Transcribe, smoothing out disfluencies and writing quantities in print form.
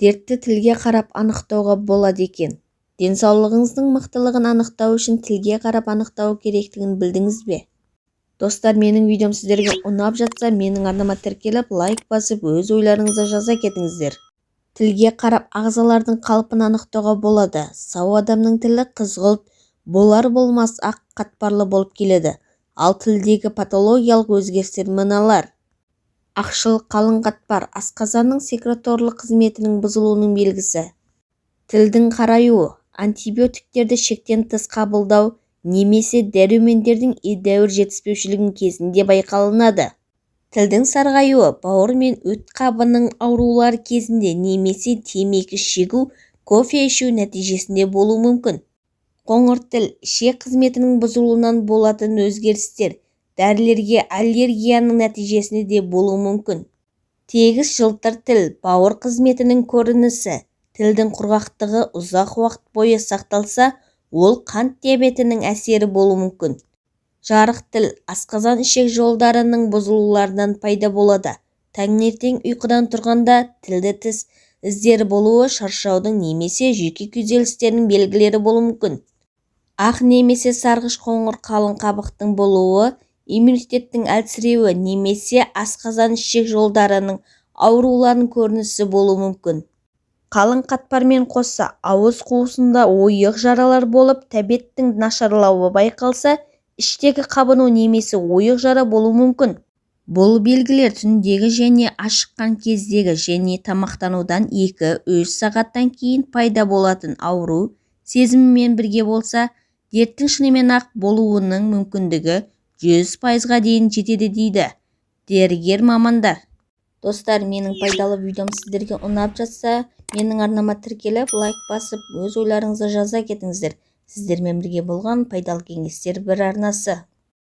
Дертті тілге қарап анықтауға болады екен. Денсаулығыңыздың мықтылығын анықтау үшін тілге қарап анықтау керектігін білдіңіз бе? Достар, менің видеом сіздерге ұнап жатса, менің арнама тіркеліп, лайк басып, өз ойларыңызды жаза кетіңіздер. Тілге қарап ағзалардың қалпын анықтауға болады. Сау адамның тілі қызғылт, болар-болмас ақ қатпарлы болып келеді. Ал тілдегі патологиялық өзгерістер мыналар. Ақшыл қалың қатпар асқазанның секреторлық қызметінің бұзылуының белгісі. Тілдің қараюы, антибиотиктерді шектен тыс қабылдау немесе дәрумендердің едәуір жетіспеушілігінің кезінде байқалынады. Тілдің сарғаюы, бауыр мен өт қабының аурулары кезінде немесе темекі шегу, кофе ішу нәтижесінде болуы мүмкін. Қоңыр тіл, ішек қызметінің бұзылуынан болатын өзгерістер, дәрілерге аллергияның нәтижесінде де болуы мүмкін. Тегіс жылтыр тіл, бауыр қызметінің көрінісі. Тілдің құрғақтығы ұзақ уақыт бойы сақталса, ол қант диабетінің әсері болуы мүмкін. Жарық тіл, асқазан ішек жолдарының бұзылуларынан пайда болады. Таңертең ұйқыдан тұрғанда тілді тіс іздері болуы шаршаудың немесе жүйке күйзелістерінің белгілері болуы мүмкін. Ақ немесе сарғыш қоңыр қалың қабықтың болуы, иммунитеттің әлсіреуі немесе асқазан ішек жолдарының ауруларының көрінісі болуы мүмкін. Қалың қатпармен қоса ауыз қуысында ойық жаралар болып, тәбеттің нашарлауы байқалса, іштегі қабыну немесе ойық жара болуы мүмкін. Бұл белгілер түндегі және ашыққан кездегі және тамақтанудан 2-3 сағаттан кейін пайда болатын ауру сезімімен бірге болса, дерттің шынымен-ақ болуының мүмкіндігі 100%-ға дейін жетеді дейді дәрігер мамандар. Достар, менің пайдалы видеом сіздерге ұнап жатса, менің арнама тіркеліп, лайк басып, өз ойларыңызды жаза кетіңіздер. Сіздермен бірге болған пайдалы кеңестер бір арнасы.